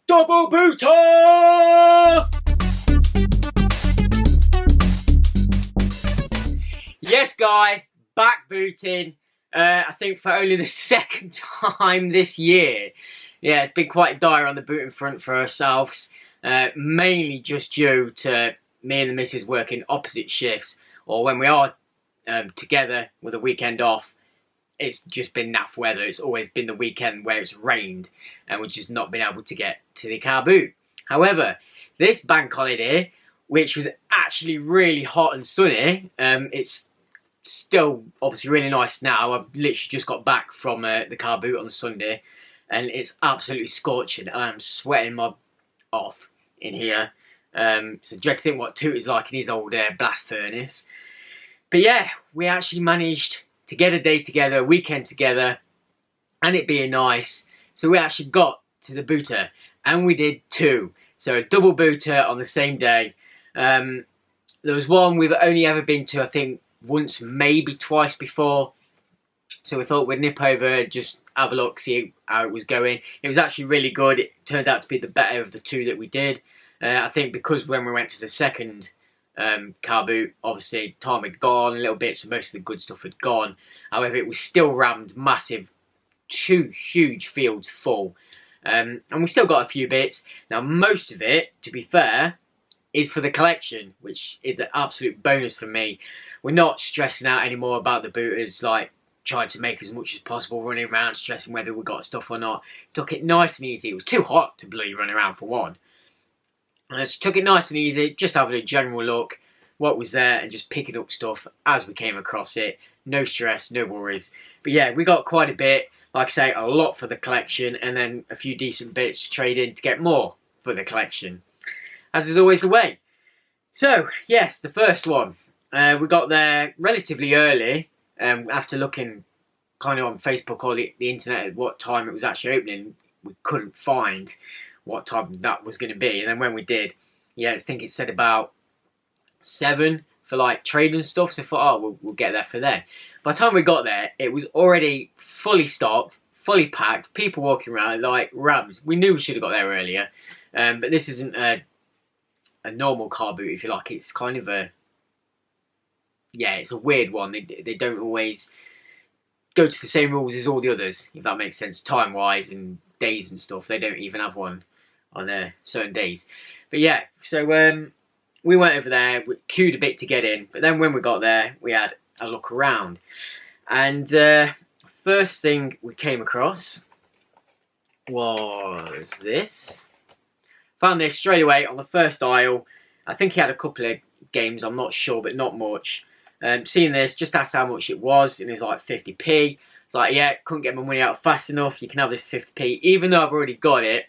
Double booter! Yes guys, back booting, I think for only the second time this year. Yeah, it's been quite dire on the booting front for ourselves, mainly just due to me and the missus working opposite shifts, or when we are together with a weekend off, it's just been naff weather. It's always been the weekend where it's rained and we've just not been able to get to the car boot. However, this bank holiday, which was actually really hot and sunny, it's still obviously really nice now. I've literally just got back from the car boot on Sunday and it's absolutely scorching. I'm sweating my off in here. So do you think what Toot is like in his old blast furnace? But yeah, we actually managed to get a day together, a weekend together, and it being nice. So we actually got to the booter, and we did two. So a double booter on the same day. There was one we've only ever been to, I think, once, maybe twice before. So we thought we'd nip over, just have a look, see how it was going. It was actually really good. It turned out to be the better of the two that we did. I think because when we went to the second car boot, obviously time had gone a little bit, so most of the good stuff had gone. However, it was still rammed massive, two huge fields full, and we still got a few bits. Now most of it, to be fair, is for the collection, which is an absolute bonus for me. We're not stressing out anymore about the booters, like trying to make as much as possible, running around stressing whether we got stuff or not. Took it nice and easy. It was too hot to bloody run around for one. So took it nice and easy, just having a general look, what was there, and just picking up stuff as we came across it. No stress, no worries. But yeah, we got quite a bit. Like I say, a lot for the collection, and then a few decent bits to trade in to get more for the collection, as is always the way. So yes, the first one. We got there relatively early, after looking kind of on Facebook or the internet at what time it was actually opening. We couldn't find what time that was going to be, and then when we did, yeah, I think it said about 7 for like trading stuff, so I thought, oh, we'll get there for then. By the time we got there, it was already fully stocked, fully packed, people walking around like rams. We knew we should have got there earlier, but this isn't a normal car boot, if you like. It's kind of a, yeah, it's a weird one. They don't always go to the same rules as all the others, if that makes sense, time-wise and days and stuff. They don't even have one on certain days. But yeah, so we went over there, we queued a bit to get in, but then when we got there, we had a look around. And first thing we came across was this. Found this straight away on the first aisle. I think he had a couple of games, I'm not sure, but not much. Seeing this, just asked how much it was, and it was like 50p. It's like, yeah, couldn't get my money out fast enough, you can have this 50p, even though I've already got it.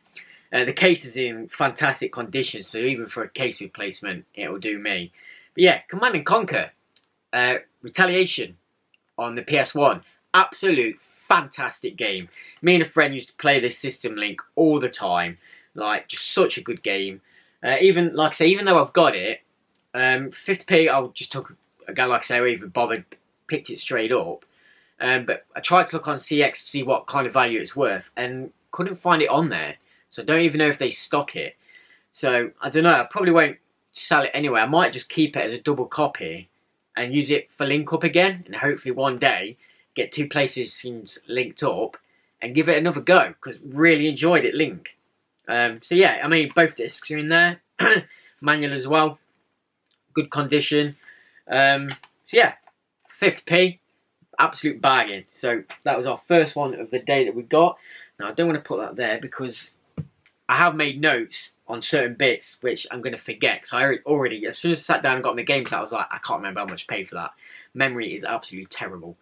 The case is in fantastic condition, so even for a case replacement, it'll do me. But yeah, Command & Conquer Retaliation on the PS1. Absolute fantastic game. Me and a friend used to play this system link all the time. Like, just such a good game. Even, like I say, even though I've got it, 50p, I just took a guy, like I say, who even bothered, picked it straight up. But I tried to look on CX to see what kind of value it's worth, and couldn't find it on there. So I don't even know if they stock it. So I don't know, I probably won't sell it anyway. I might just keep it as a double copy and use it for link up again, and hopefully one day get two PlayStations linked up and give it another go, because really enjoyed it link. So yeah, I mean, both discs are in there. Manual as well. Good condition. So yeah, 50p. Absolute bargain. So that was our first one of the day that we got. Now I don't want to put that there because I have made notes on certain bits which I'm going to forget, because I already, as soon as I sat down and got in the games, I was like, I can't remember how much I paid for that. Memory is absolutely terrible.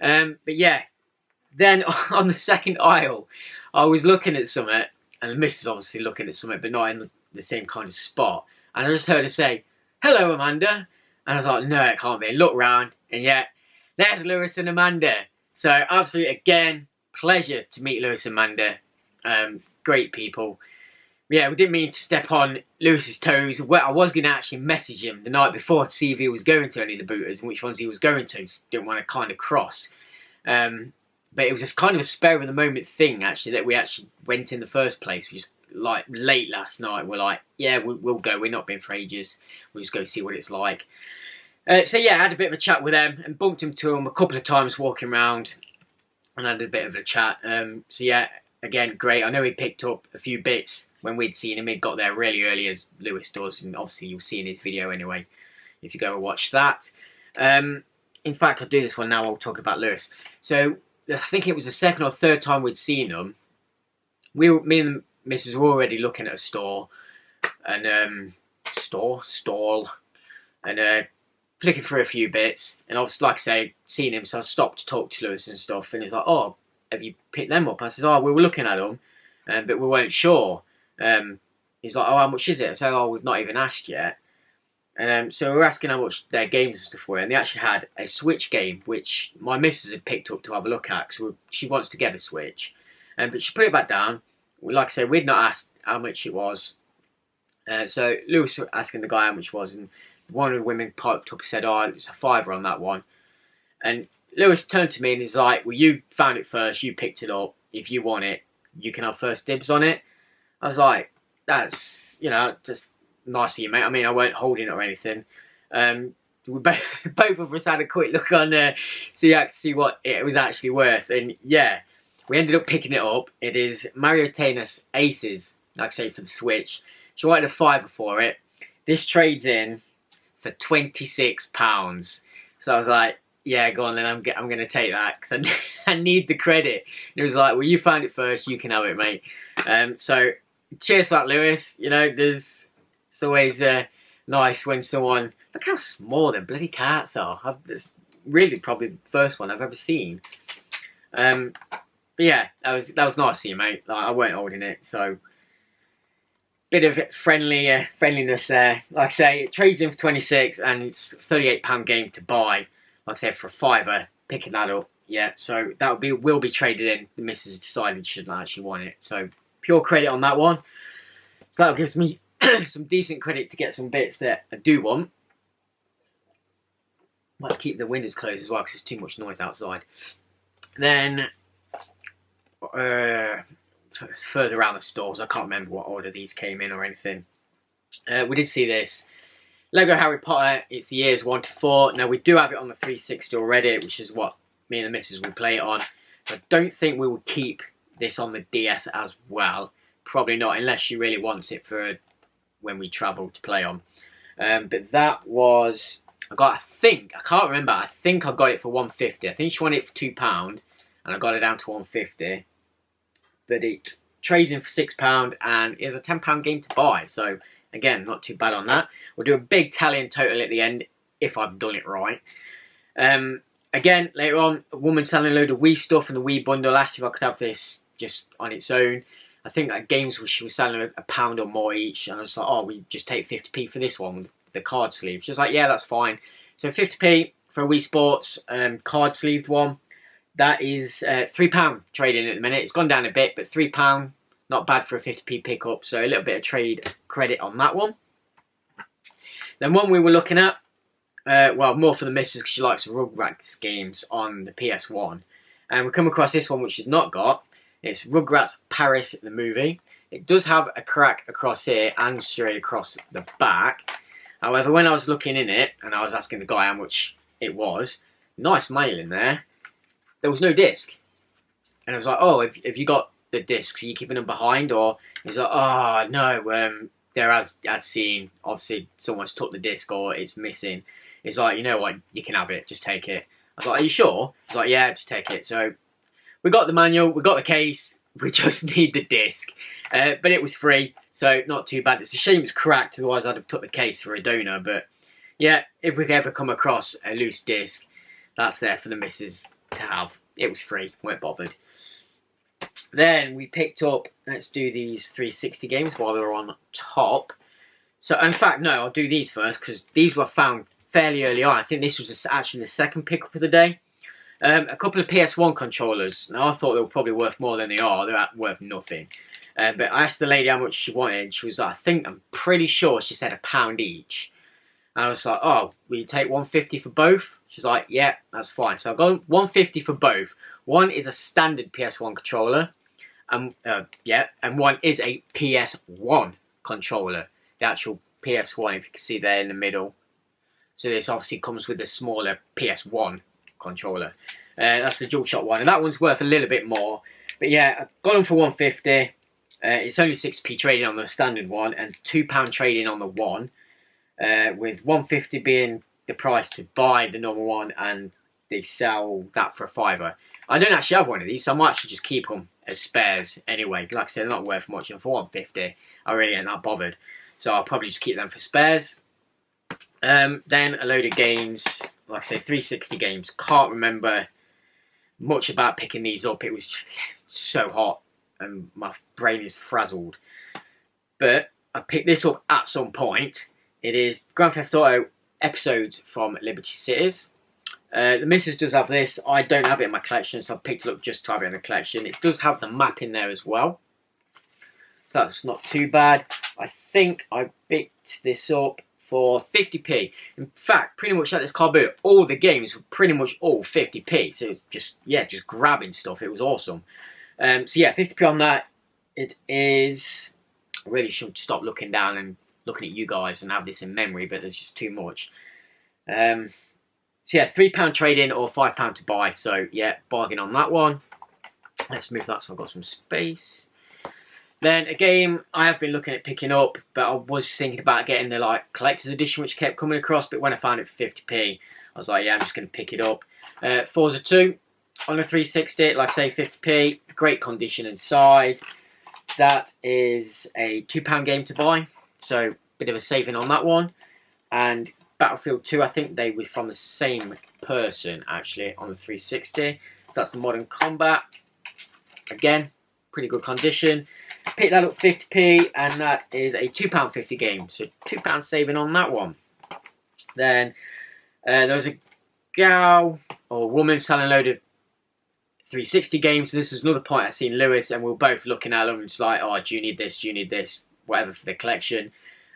But yeah, then on the second aisle, I was looking at something, and the missus obviously looking at something, but not in the same kind of spot. And I just heard her say, "Hello, Amanda." And I was like, no, it can't be. Look round, and yeah, there's Lewis and Amanda. So absolutely, again, pleasure to meet Lewis and Amanda. Great people. Yeah, we didn't mean to step on Lewis's toes. Well, I was going to actually message him the night before to see if he was going to any of the booters and which ones he was going to. Didn't want to kind of cross. But it was just kind of a spur of the moment thing, actually, that we actually went in the first place. We just, like, late last night, we're like, yeah, we'll go. We're not been for ages. We'll just go see what it's like. So yeah, I had a bit of a chat with them and bumped into them a couple of times walking around, and had a bit of a chat. So yeah, again, great. I know he picked up a few bits when we'd seen him. He got there really early, as Lewis does, and obviously you'll see in his video anyway, if you go and watch that. In fact, I'll do this one now. I'll talk about Lewis. So I think it was the second or third time we'd seen them. Me and the missus were already looking at a store and stall and flicking through a few bits. And I was, like I say, seeing him, so I stopped to talk to Lewis and stuff. And he's like, "Oh, have you picked them up?" I said, "Oh, we were looking at them, but we weren't sure." He's like, "Oh, how much is it?" I said, "Oh, we've not even asked yet." And so we were asking how much their games and stuff were, and they actually had a Switch game, which my missus had picked up to have a look at, because she wants to get a Switch. But she put it back down. Like I said, we'd not asked how much it was. So Lewis was asking the guy how much it was, and one of the women piped up and said, "Oh, it's a £5 on that one." And Lewis turned to me and he's like, "Well, you found it first, you picked it up. If you want it, you can have first dibs on it." I was like, "That's, you know, just nice of you, mate." I mean, I weren't holding it or anything. We both of us had a quick look on there to see what it was actually worth. And yeah, we ended up picking it up. It is Mario Tennis Aces, like I say, for the Switch. She wanted a £5 for it. This trades in for £26. So I was like, yeah, go on then, I'm going to take that, because I need the credit. And it was like, well, you found it first, you can have it, mate. So cheers for that, Lewis. You know, it's always nice when someone... Look how small them bloody carts are. It's really probably the first one I've ever seen. But yeah, that was nice of you, mate. Like, I weren't holding it, so bit of friendliness there. Like I say, it trades in for 26, and it's a £38 game to buy. Like I said, for a £5, picking that up. Yeah, so that will be traded in. The missus decided she shouldn't actually want it, so pure credit on that one. So that gives me some decent credit to get some bits that I do want. Might keep the windows closed as well, because there's too much noise outside. Then further around the stores, I can't remember what order these came in or anything. We did see this Lego Harry Potter. It's the years 1 to 4. Now, we do have it on the 360 already, which is what me and the missus will play it on. So I don't think we will keep this on the DS as well. Probably not, unless she really wants it for when we travel to play on. But that was... I can't remember. I think I got it for £1.50. I think she wanted it for £2, and I got it down to £1.50. But it trades in for £6, and is a £10 game to buy. So again, not too bad on that. We'll do a big tally and total at the end if I've done it right. Again, later on, a woman selling a load of Wii stuff in the Wii bundle. Asked if I could have this just on its own. I think that games she was selling £1 or more each, and I was like, "Oh, we just take 50p for this one." The card sleeve. She was like, "Yeah, that's fine." So 50p for a Wii Sports card sleeved one. That is £3 trading at the minute. It's gone down a bit, but £3, not bad for a 50p pickup. So a little bit of trade credit on that one. Then one we were looking at, well, more for the missus, because she likes Rugrats games on the PS1. And we come across this one, which she's not got. It's Rugrats Paris, the movie. It does have a crack across here and straight across the back. However, when I was looking in it, and I was asking the guy how much it was, nice mail in there, there was no disc. And I was like, "Oh, have you got the discs? Are you keeping them behind?" Or he's like, "Oh, no, they're as seen. Obviously, someone's took the disc or it's missing." He's like, "You know what, you can have it, just take it." I was like, "Are you sure?" He's like, "Yeah, just take it." So we got the manual, we got the case, we just need the disc. But it was free, so not too bad. It's a shame it's cracked, otherwise I'd have took the case for a donor. But yeah, if we ever come across a loose disc, that's there for the missus to have. It was free, weren't bothered. Then we picked up, let's do these 360 games while they're on top. So in fact, no, I'll do these first, because these were found fairly early on. I think this was actually the second pickup of the day. A couple of PS1 controllers. Now, I thought they were probably worth more than they are. They're worth nothing. But I asked the lady how much she wanted. She was like, I'm pretty sure she said £1 each. And I was like, oh, will you take 150 for both? She's like, yeah, that's fine. So I've got 150 for both. One is a standard PS1 controller, and and one is a PS1 controller, the actual PS1, if you can see there in the middle. So this obviously comes with the smaller PS1 controller. That's the DualShock one, and that one's worth a little bit more. But yeah, I got them for 150. It's only 6p trading on the standard one and £2 trading on the one, with 150 being the price to buy the normal one, and they sell that for a £5. I don't actually have one of these, so I might actually just keep them as spares anyway. Like I said, they're not worth much, and for 150, I really ain't that bothered. So I'll probably just keep them for spares. Then a load of games, like I say, 360 games. Can't remember much about picking these up. It was just so hot and my brain is frazzled. But I picked this up at some point. It is Grand Theft Auto episodes from Liberty Cities. The missus does have this. I don't have it in my collection, so I picked it up just to have it in the collection. It does have the map in there as well, so that's not too bad. I think I picked this up for 50p. In fact, pretty much at this carboot, all the games were pretty much all 50p. So just grabbing stuff. It was awesome. So yeah, 50p on that. It is. I really should stop looking down and looking at you guys and have this in memory, but there's just too much. So yeah, £3 trade-in or £5 to buy. So yeah, bargain on that one. Let's move that so I've got some space. Then a game I have been looking at picking up, but I was thinking about getting the like collector's edition, which kept coming across. But when I found it for 50p, I was like, yeah, I'm just going to pick it up. Forza 2 on a 360, like I say, 50p, great condition inside. That is a £2 game to buy, so bit of a saving on that one. And Battlefield 2, I think they were from the same person actually on the 360. So that's the Modern Combat. Again, pretty good condition. Picked that up 50p, and that is a £2.50 game. So £2 saving on that one. Then there was a gal or woman selling a load of 360 games. This is another point I seen Lewis, and we were both looking at them and it's like, oh, do you need this? Do you need this? Whatever for the collection.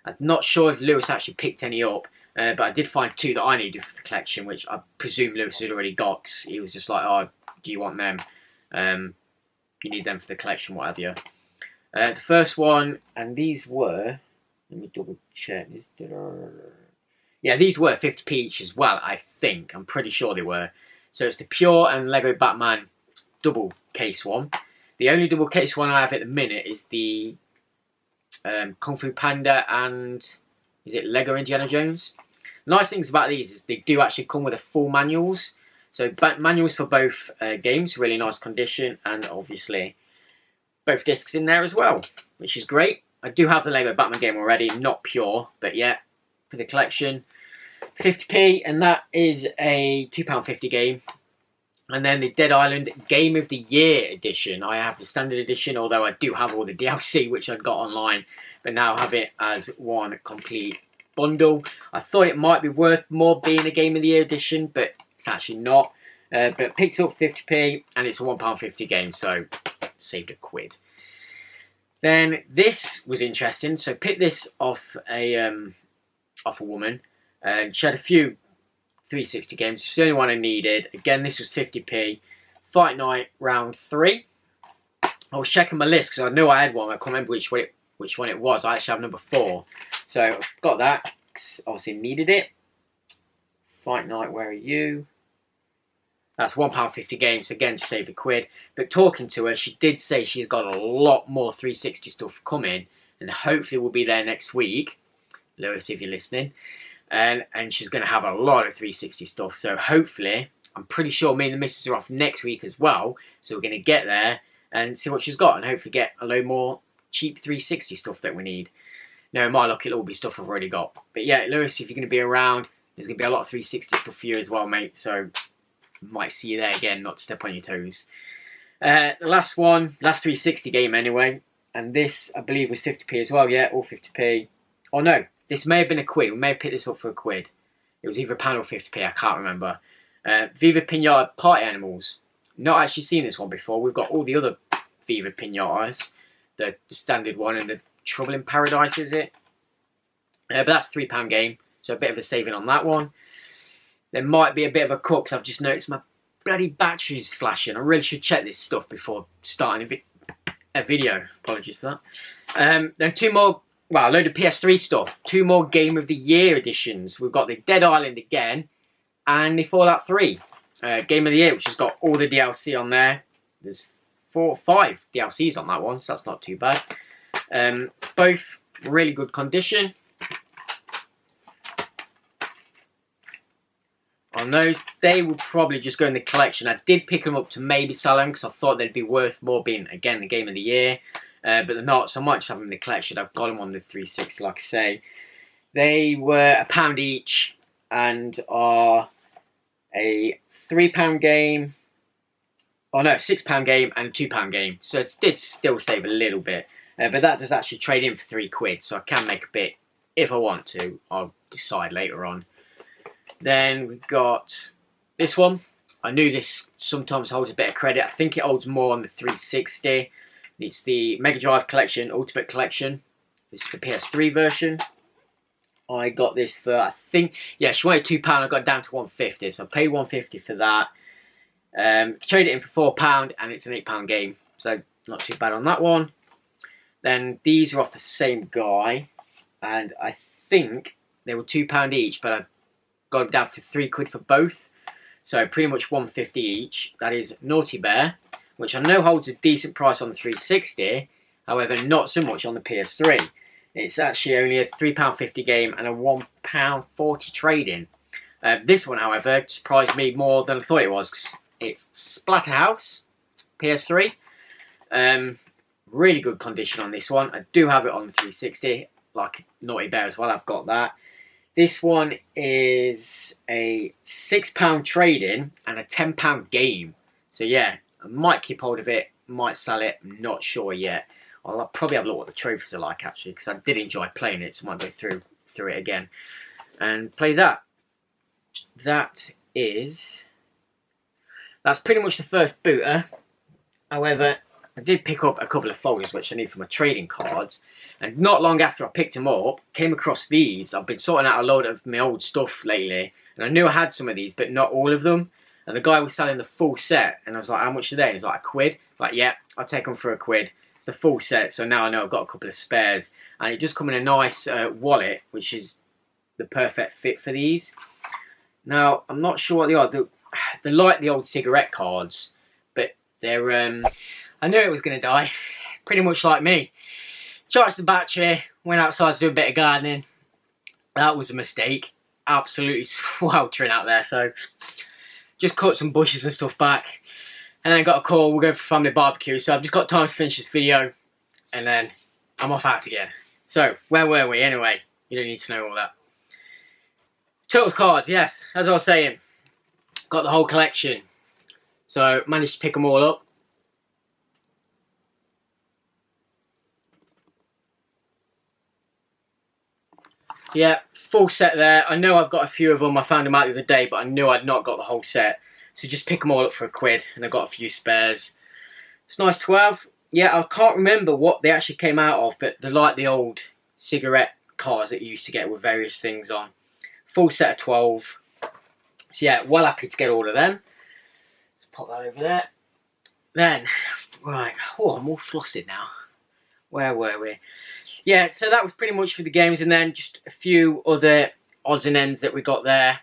I'm not sure if Lewis actually picked any up, but I did find 2 that I needed for the collection, which I presume Lewis had already got. He was just like, oh, do you want them? You need them for the collection, what have you. The first one, and these were, let me double check. Yeah, these were 50p each as well, I think. I'm pretty sure they were. So it's the Pure and Lego Batman double case one. The only double case one I have at the minute is the Kung Fu Panda and, is it Lego Indiana Jones? Nice things about these is they do actually come with a full manuals. So manuals for both games, really nice condition, and obviously both discs in there as well, which is great. I do have the Lego Batman game already, not Pure, but yeah, for the collection, 50p, and that is a £2.50 game. And then the Dead Island Game of the Year edition. I have the standard edition, although I do have all the DLC, which I'd got online, but now have it as one complete bundle. I thought it might be worth more being a Game of the Year edition, but it's actually not. But picked up 50p, and it's a £1.50 game, so saved a quid. Then this was interesting. So picked this off a woman, and she had a few 360 games. It's the only one I needed. Again, this was 50p. Fight Night Round 3. I was checking my list because I knew I had one. I can't remember which one it was. I actually have number 4. So I've got that. Obviously needed it. Fight Night, where are you? That's £1.50 games, again to save a quid. But talking to her, she did say she's got a lot more 360 stuff coming, and hopefully we'll be there next week. Lewis, if you're listening. And she's going to have a lot of 360 stuff. So hopefully, I'm pretty sure me and the missus are off next week as well. So we're going to get there and see what she's got, and hopefully get a load more cheap 360 stuff that we need. No, in my luck, it'll all be stuff I've already got. But yeah, Lewis, if you're going to be around, there's going to be a lot of 360 stuff for you as well, mate. So might see you there again, not to step on your toes. The last 360 game anyway, and this I believe was 50p as well. Yeah, all 50p. Oh no, this may have been a quid. We may have picked this up for a quid. It was either a pound or 50p. I can't remember. Viva Pinata Party Animals. Not actually seen this one before. We've got all the other Viva Pinatas, the standard one and the Trouble in Paradise, is it? But that's a £3 game, so a bit of a saving on that one. There might be a bit of a cut because I've just noticed my bloody battery's flashing. I really should check this stuff before starting a video. Apologies for that. Then two more, well, a load of PS3 stuff. Two more Game of the Year editions. We've got the Dead Island again and the Fallout 3 Game of the Year, which has got all the DLC on there. There's 4 or 5 DLCs on that one, so that's not too bad. Both really good condition. On those, they will probably just go in the collection. I did pick them up to maybe sell them because I thought they'd be worth more being, again, the Game of the Year. But they're not, so I might just have them in the collection. I've got them on the 360, like I say. They were £1 each and are a £3 game. Oh no, £6 game and a £2 game. So it did still save a little bit. But that does actually trade in for £3, so I can make a bit if I want to. I'll decide later on. Then we've got this one. I knew this sometimes holds a bit of credit. I think it holds more on the 360. It's the Mega Drive Collection, Ultimate Collection. This is the PS3 version. I got this for, I think, yeah, she wanted £2. I got it down to £1.50, so I paid £1.50 for that. Trade it in for £4 and it's an £8 game, so not too bad on that one. Then these are off the same guy, and I think they were £2 each, but I got them down for £3 for both, so pretty much £1.50 each. That is Naughty Bear, which I know holds a decent price on the 360, however not so much on the PS3. It's actually only a £3.50 game and a £1.40 trade-in. This one, however, surprised me more than I thought it was, 'cause it's Splatterhouse, PS3. Really good condition on this one. I do have it on the 360, like Naughty Bear as well, I've got that. This one is a £6 trade-in and a £10 game. So yeah, I might keep hold of it, might sell it, I'm not sure yet. I'll probably have a look what the trophies are like actually, because I did enjoy playing it, so I might go through it again and play that. That's pretty much the first booter. However, I did pick up a couple of folders which I need for my trading cards, and not long after I picked them up, came across these. I've been sorting out a load of my old stuff lately, and I knew I had some of these, but not all of them. And the guy was selling the full set, and I was like, how much are they? He's like, £1. It's like, yeah, I'll take them for £1. It's the full set, so now I know I've got a couple of spares. And it just come in a nice wallet, which is the perfect fit for these. Now, I'm not sure what they are. They're like the old cigarette cards, but they're, I knew it was going to die, pretty much like me. Charged the battery, went outside to do a bit of gardening. That was a mistake. Absolutely sweltering out there, so just cut some bushes and stuff back. And then got a call, we're going for family barbecue, so I've just got time to finish this video, and then I'm off out again. So, where were we anyway? You don't need to know all that. Turtles cards, yes, as I was saying, got the whole collection. So, managed to pick them all up. Yeah, full set there. I know I've got a few of them, I found them out the other day, but I knew I'd not got the whole set. So just pick them all up for £1, and I've got a few spares. It's nice to have. Yeah, I can't remember what they actually came out of, but they're like the old cigarette cards that you used to get with various things on. Full set of 12. So yeah, well happy to get all of them. Let's pop that over there. Then, right, oh, I'm all flustered now. Where were we? Yeah, so that was pretty much for the games, and then just a few other odds and ends that we got there.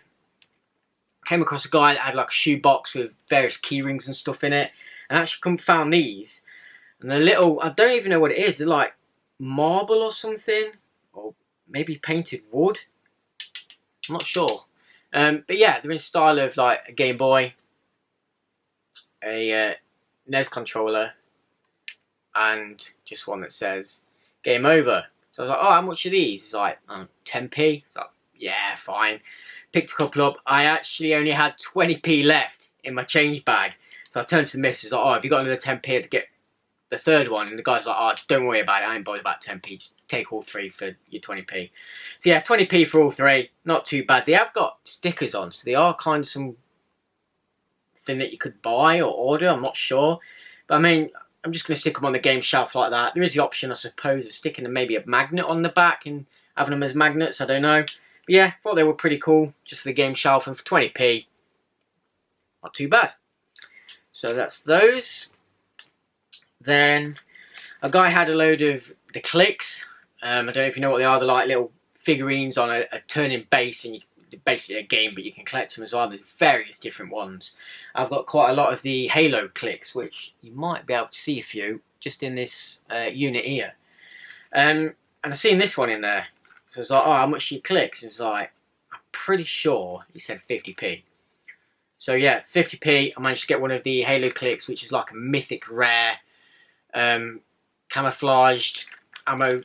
Came across a guy that had like a shoe box with various key rings and stuff in it, and actually found these, and they're little, I don't even know what it is, they're like marble or something, or maybe painted wood, I'm not sure. But yeah, they're in style of like a Game Boy, a NES controller, and just one that says Game Over. So I was like, oh, how much are these? It's like 10p. It's like, yeah, fine. Picked a couple up. I actually only had 20p left in my change bag. So I turned to the missus, like, oh, have you got another 10p to get the third one? And the guy's like, oh, don't worry about it. I ain't bothered about 10p. Just take all three for your 20p. So yeah, 20p for all three. Not too bad. They have got stickers on, so they are kind of some thing that you could buy or order. I'm not sure. But I mean, I'm just going to stick them on the game shelf like that. There is the option, I suppose, of sticking maybe a magnet on the back and having them as magnets. I don't know. But yeah, thought they were pretty cool, just for the game shelf, and for 20p, not too bad. So that's those. Then a guy had a load of the clicks. I don't know if you know what they are. They're like little figurines on a turning base, and basically a game, but you can collect them as well. There's various different ones. I've got quite a lot of the Halo clicks, which you might be able to see a few just in this unit here. And I've seen this one in there. So it's like, oh, how much are your clicks? It's like, I'm pretty sure he said 50p. So yeah, 50p. I managed to get one of the Halo clicks, which is like a mythic rare, camouflaged ammo,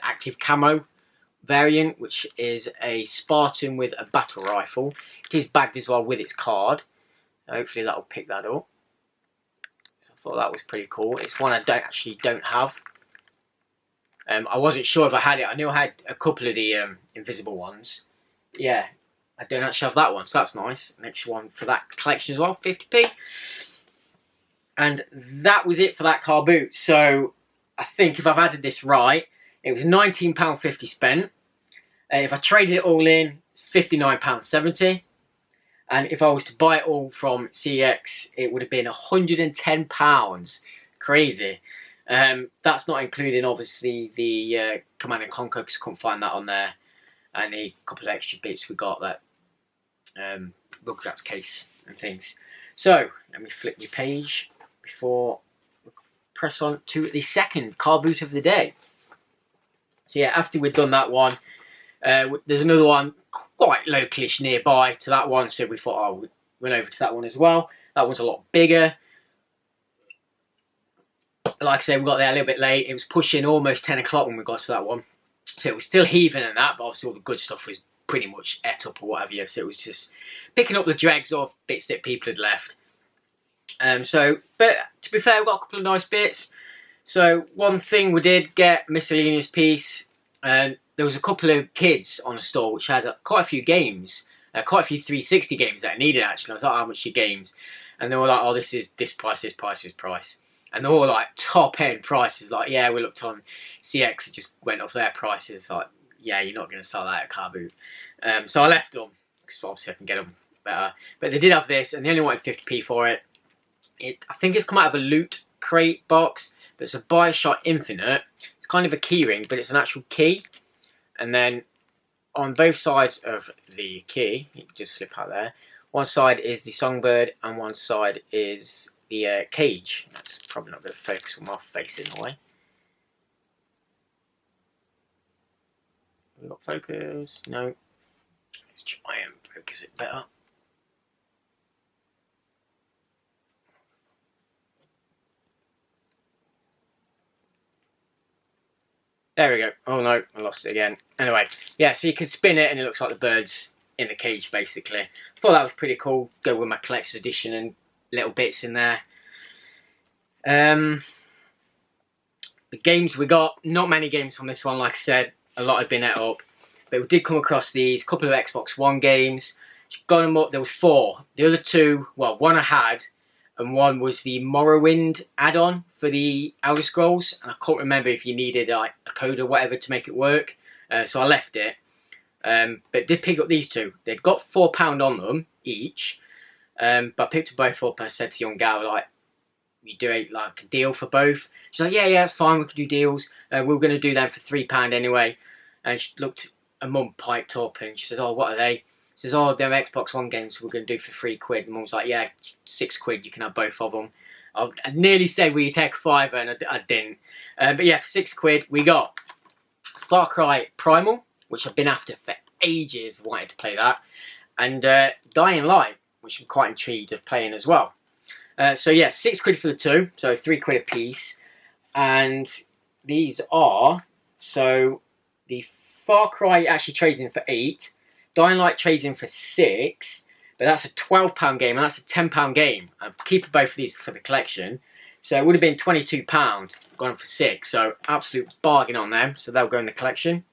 active camo variant, which is a Spartan with a battle rifle. It is bagged as well with its card. So hopefully that'll pick that up. So I thought that was pretty cool. It's one I don't have. I wasn't sure if I had it. I knew I had a couple of the invisible ones. Yeah, I don't actually have that one, so that's nice. Next one for that collection as well, 50p. And that was it for that car boot. So I think if I've added this right, it was £19.50 spent. If I traded it all in, it's £59.70. And if I was to buy it all from CX, it would have been £110. Crazy. That's not including, obviously, the Command & Conquer, because I couldn't find that on there. And a couple of extra bits we got, that Rugrats case and things. So, let me flip my page before we press on to the second car boot of the day. So yeah, after we'd done that one, there's another one quite localish nearby to that one, so we thought, oh, we went over to that one as well. That one's a lot bigger. Like I said, we got there a little bit late. It was pushing almost 10 o'clock when we got to that one. So it was still heaving and that, but obviously all the good stuff was pretty much ate up or whatever. So it was just picking up the dregs of bits that people had left. But to be fair, we got a couple of nice bits. So one thing we did get, miscellaneous piece, and there was a couple of kids on the store which had quite a few games, quite a few 360 games that I needed actually. I was like, how much are your games? And they were like, oh, this is this price, this price, this price. And they're all like top end prices. Like, yeah, we looked on CX, it just went off their prices. Like, yeah, you're not going to sell that at car boot. So I left them, because obviously I can get them better. But they did have this, and they only wanted 50p for it. I think it's come out of a loot crate box, but it's a Bioshock Infinite. It's kind of a key ring, but it's an actual key. And then on both sides of the key, you can just slip out there. One side is the songbird, and one side is the cage. That's probably not going to focus on my face in a way. Not focus. No. Let's try and focus it better. There we go. Oh no, I lost it again. Anyway, yeah, so you can spin it and it looks like the bird's in the cage basically. I thought that was pretty cool. Go with my collector's edition and little bits in there. The games we got, not many games on this one, like I said, a lot had been ate up. But we did come across these, couple of Xbox One games. Got them up, there was 4. The other 2, well, one I had, and one was the Morrowind add-on for the Elder Scrolls, and I can't remember if you needed like a code or whatever to make it work, so I left it. But did pick up these 2. They'd got £4 on them each, but I picked them both up. I said to young gal, like, you do like a deal for both? She's like, yeah, it's fine, we can do deals. We were going to do them for £3 anyway. And she looked, her mum piped up and she said, oh, what are they? She says, oh, they're Xbox One games we're going to do for £3. And Mum's like, yeah, £6, you can have both of them. I nearly said, will you take a £5? And I didn't. But yeah, for £6 we got Far Cry Primal, which I've been after for ages, wanted to play that. And Dying Light, which I'm quite intrigued of playing as well. So yeah, £6 for the 2, so £3 a piece. And these are, so the Far Cry actually trades in for 8. Dying Light trades in for 6, but that's a £12 game and that's a £10 game. I'm keeping both of these for the collection. So it would have been £22, gone for 6, so absolute bargain on them, so they'll go in the collection.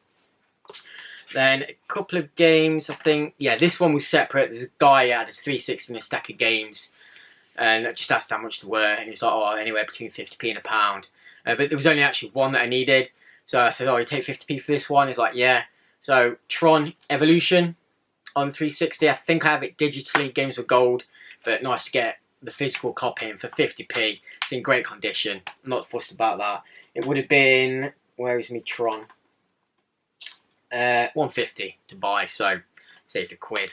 Then a couple of games, I think, yeah, this one was separate. There's a guy who had his 360 in a stack of games, and I just asked how much they were, and he was like, oh, anywhere between 50p and £1. But there was only actually one that I needed, so I said, oh, you take 50p for this one? He's like, yeah. So Tron Evolution on 360. I think I have it digitally, Games with Gold, but nice to get the physical copy in for 50p. It's in great condition. I'm not fussed about that. It would have been, where is me Tron? 150 to buy, so saved a quid.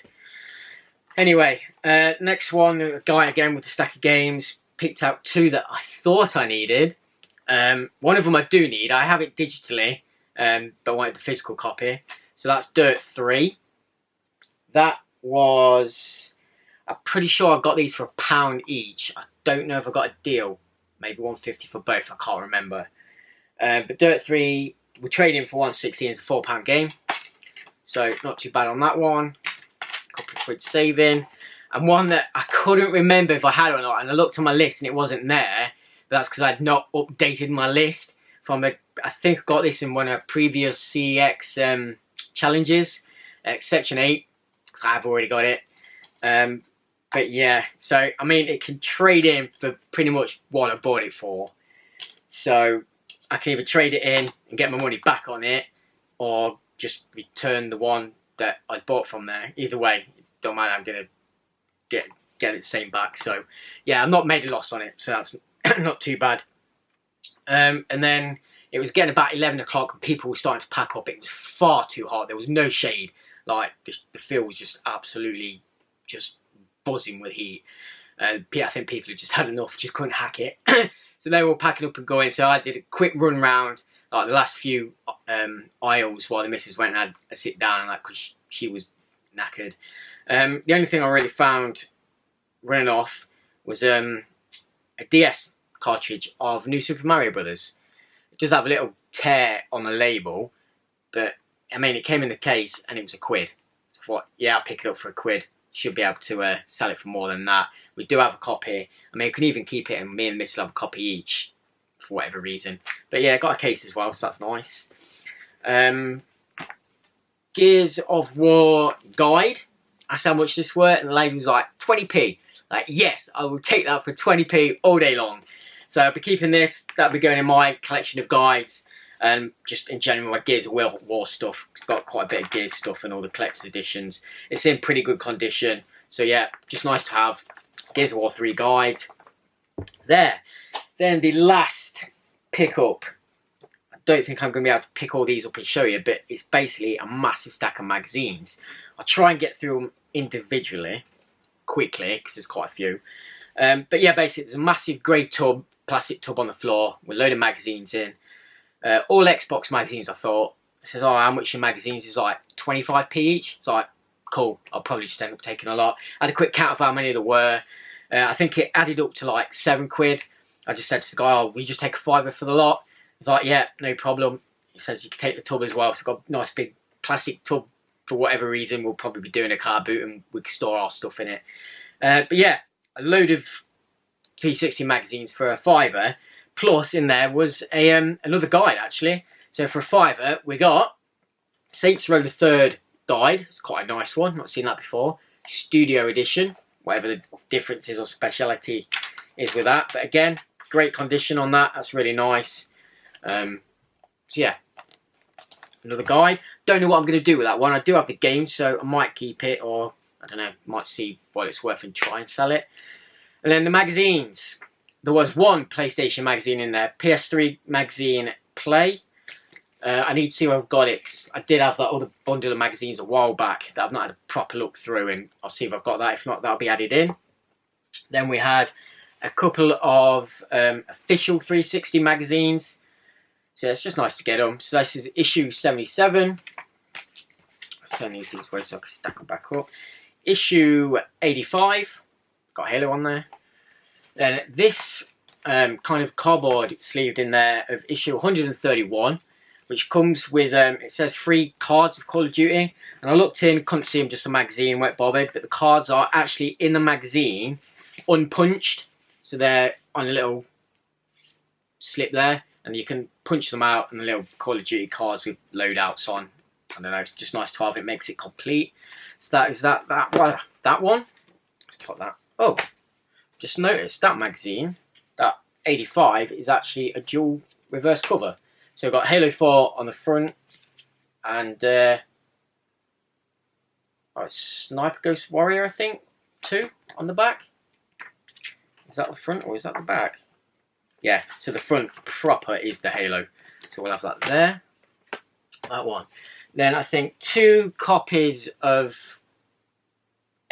Anyway, next one, a guy again with a stack of games. Picked out two that I thought I needed. One of them I do need. I have it digitally, but I wanted the physical copy. So that's Dirt 3. That was, I'm pretty sure I got these for £1 each. I don't know if I got a deal. Maybe 150 for both, I can't remember. But Dirt 3, we're trading for 160 as a £4 game. So not too bad on that one. A couple of quid saving. And one that I couldn't remember if I had or not, and I looked on my list and it wasn't there. But that's because I'd not updated my list. From I think I got this in one of previous CEX challenges, Section 8, because I've already got it. But yeah, so I mean, it can trade in for pretty much what I bought it for. So I can either trade it in and get my money back on it, or just return the one that I bought from there. Either way, don't matter, I'm gonna get it the same back. So yeah, I've not made a loss on it, so that's not too bad. And then it was getting about 11 o'clock and people were starting to pack up. It was far too hot. There was no shade. Like the field was just absolutely just buzzing with heat. And I think people had just had enough, just couldn't hack it. So they were all packing up and going. So I did a quick run round, like the last few aisles, while the missus went and had a sit down, and like, because she was knackered. The only thing I really found running off was a DS cartridge of New Super Mario Brothers. It does have a little tear on the label, but I mean, it came in the case and it was a quid. So I thought, yeah, I'll pick it up for a quid. Should be able to sell it for more than that. We do have a copy. I mean, you can even keep it, and me and Miss will have a copy each for whatever reason. But yeah, I got a case as well, so that's nice. Gears of War guide. Asked how much this were, and the lady was like, 20p. Like, yes, I will take that for 20p all day long. So I'll be keeping this. That'll be going in my collection of guides. And just in general, my Gears of War stuff. It's got quite a bit of Gears stuff and all the collector's editions. It's in pretty good condition. So yeah, just nice to have. Gears of War 3 guide. There. Then the last pickup. I don't think I'm going to be able to pick all these up and show you, but it's basically a massive stack of magazines. I'll try and get through them individually, quickly, because there's quite a few. But yeah, basically, there's a massive grey tub, plastic tub on the floor with a load of magazines in. All Xbox magazines, I thought. It says, oh, how much your magazines? It's like 25p each. It's like, cool, I'll probably just end up taking a lot. I had a quick count of how many there were. I think it added up to like 7 quid. I just said to the guy, oh, we just take a fiver for the lot. He's like, yeah, no problem. He says you can take the tub as well. So I've got a nice big plastic tub. For whatever reason, we'll probably be doing a car boot and we can store our stuff in it. But yeah, a load of 360 magazines for a fiver. Plus in there was another guide actually. So for a fiver, we got Saints Row the 3rd guide. It's quite a nice one. Not seen that before. Studio edition. Whatever the difference is or speciality is with that. But again, great condition on that. That's really nice. So yeah, another guide. Don't know what I'm going to do with that one. I do have the game, so I might keep it, or I don't know, might see what it's worth and try and sell it. And then the magazines. There was one PlayStation magazine in there, PS3 magazine Play. I need to see where I've got it. 'Cause I did have that other bundle of magazines a while back that I've not had a proper look through, and I'll see if I've got that. If not, that'll be added in. Then we had a couple of official 360 magazines. So it's just nice to get them. So this is issue 77. Let's turn these ways so I can stack them back up. Issue 85. Got Halo on there. Then this kind of cardboard sleeved in there of issue 131, which comes with, it says 3 cards of Call of Duty. And I looked in, couldn't see them, just a magazine, weren't bothered. But the cards are actually in the magazine, unpunched. So they're on a little slip there. And you can punch them out, and the little Call of Duty cards with loadouts on. I don't know, it's just nice to have. It makes it complete. So that is that one. Let's put that. Oh, just noticed that magazine, that 85, is actually a dual reverse cover. So we've got Halo 4 on the front, and Oh, it's Sniper Ghost Warrior, I think. 2 on the back. Is that the front or is that the back? Yeah, so the front proper is the Halo. So we'll have that there. That one. Then I think 2 copies of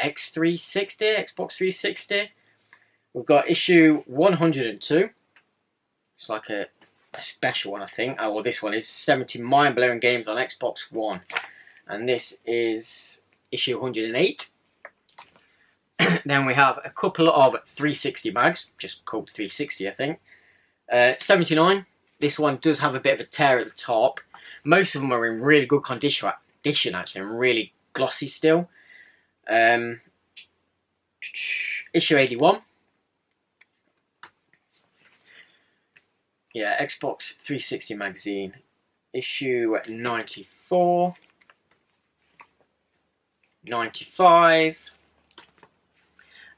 X360, Xbox 360. We've got issue 102. It's like a special one, I think. Oh, well, this one is 70 mind-blowing games on Xbox One. And this is issue 108. Then we have a couple of 360 mags, just called 360, I think. 79. This one does have a bit of a tear at the top. Most of them are in really good condition actually, and really glossy still. Issue 81. Yeah, Xbox 360 magazine. Issue 94. 95.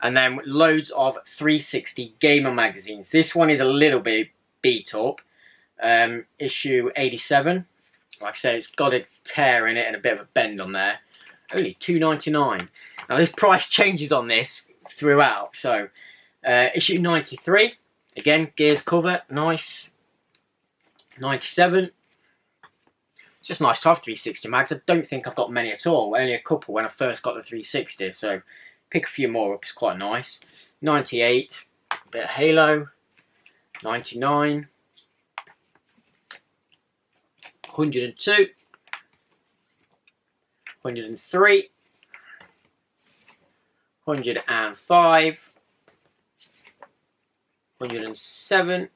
And then loads of 360 gamer magazines. This one is a little bit beat up. Issue 87. Like I say, it's got a tear in it and a bit of a bend on there. Only $2.99. Now this price changes on this throughout. So issue 93. Again, Gears cover, nice. 97. It's just nice to have 360 mags. I don't think I've got many at all. Only a couple when I first got the 360. So pick a few more up, it's quite nice. 98, a bit of Halo. 99. 102. 103. 105. 107.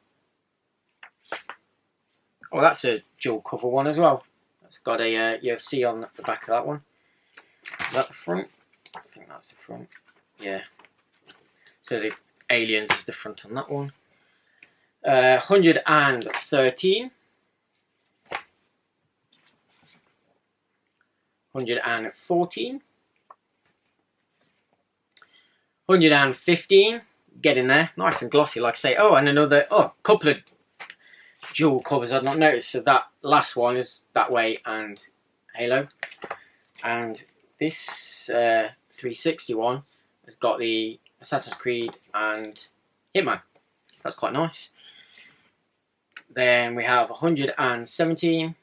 Oh, that's a dual cover one as well. That's got a UFC on the back of that one. Is that the front? I think that's the front. Yeah. So the aliens is the front on that one. 113. 114. 115. Get in there, nice and glossy, like I say. Oh, and another, couple of dual covers I'd not noticed. So that last one is that way and Halo. And this 360 one has got the Assassin's Creed and Hitman. That's quite nice. Then we have 117.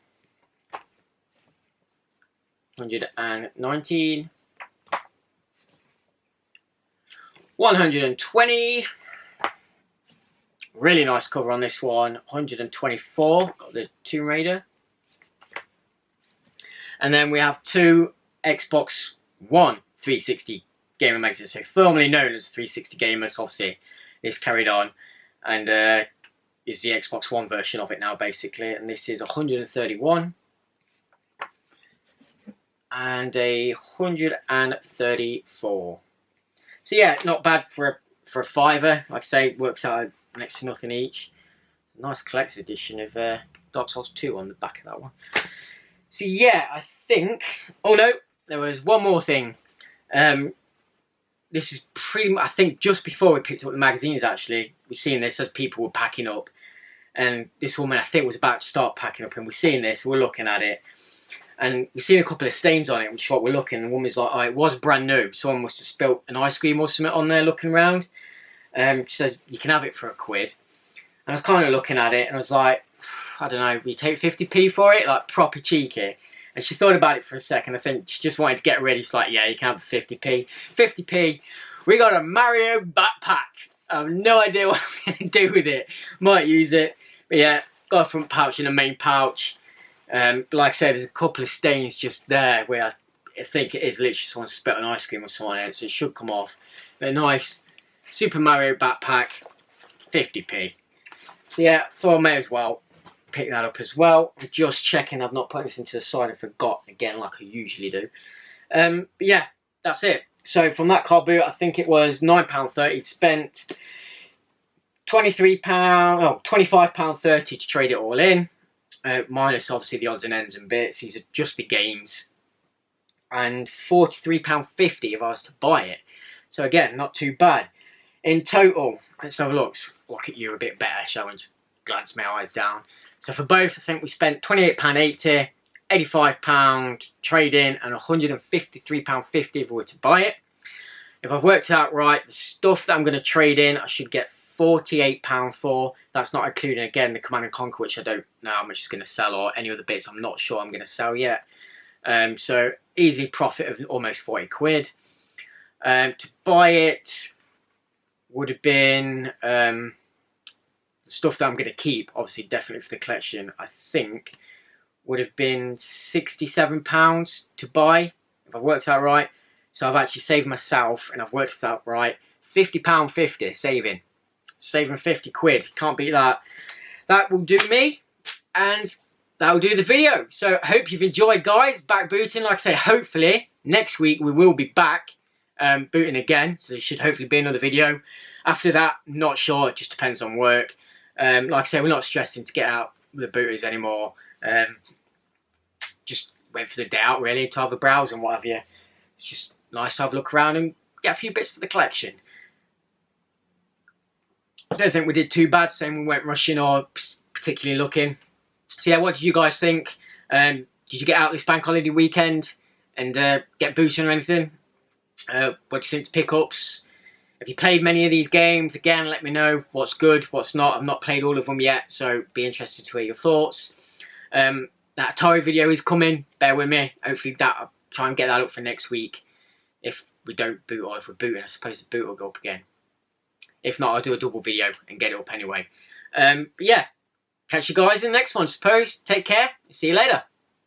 119. 120. Really nice cover on this one. 124. Got the Tomb Raider. And then we have 2 Xbox One 360 gamer magazines. So formerly known as 360 Gamers. Obviously, it's carried on. And is the Xbox One version of it now, basically. And this is 131. And a 134. So yeah, not bad for a $5. Like I say, works out next to nothing each. Nice collector's edition of Dark Souls 2 on the back of that one. So yeah, I think. Oh no, there was one more thing. This is pretty much, I think, just before we picked up the magazines. Actually, we're seeing this as people were packing up, and this woman I think was about to start packing up, and we're seeing this. We're looking at it. And we've seen a couple of stains on it, which is what we're looking. And the woman's like, oh, it was brand new. Someone must have spilt an ice cream or something on there looking around. She says, you can have it for £1. And I was kind of looking at it and I was like, I don't know, we take 50p for it? Like, proper cheeky. And she thought about it for a second. I think she just wanted to get ready. She's like, yeah, you can have 50p. 50p. We got a Mario backpack. I have no idea what I'm going to do with it. Might use it. But yeah, got a front pouch and a main pouch. Like I said, there's a couple of stains just there where I think it is literally someone spit an ice cream or someone else, so it should come off. But a nice Super Mario backpack, 50p. So yeah, thought I may as well pick that up as well. I'm just checking I've not put anything to the side and forgot again like I usually do. But yeah, that's it. So from that car boot, I think it was £9.30. Spent £25.30 to trade it all in. Minus obviously the odds and ends and bits. These are just the games. And £43.50 if I was to buy it. So again, not too bad. In total, let's have a look at you a bit better, shall we? Just glance my eyes down. So for both, I think we spent £28.80, £85 trade-in and £153.50 if I were to buy it. If I've worked it out right, the stuff that I'm going to trade in, I should get £48 for. That's not including, again, the Command & Conquer, which I don't know how much is going to sell, or any other bits I'm not sure I'm going to sell yet. So easy profit of almost 40 quid. To buy it would have been stuff that I'm going to keep, obviously definitely for the collection, I think would have been £67 to buy, if I've worked out right. So I've actually saved myself, and I've worked it out right, £50.50 saving. Saving 50 quid, can't beat that. That will do me, and that will do the video. So I hope you've enjoyed, guys, back booting. Like I say, hopefully next week we will be back booting again, so there should hopefully be another video. After that, not sure, it just depends on work. Like I say, we're not stressing to get out with the booters anymore. Just went for the day out, really, to have a browse and what have you. It's just nice to have a look around and get a few bits for the collection. I don't think we did too bad, saying we weren't rushing or particularly looking. So yeah, what did you guys think? Did you get out this bank holiday weekend and get booting or anything? What do you think to pickups? Have you played many of these games? Again, let me know what's good, what's not. I've not played all of them yet, so be interested to hear your thoughts. That Atari video is coming, bear with me. Hopefully I'll try and get that up for next week. If we don't boot, or if we're booting, I suppose the boot will go up again. If not, I'll do a double video and get it up anyway. But yeah, catch you guys in the next one, I suppose. Take care, see you later.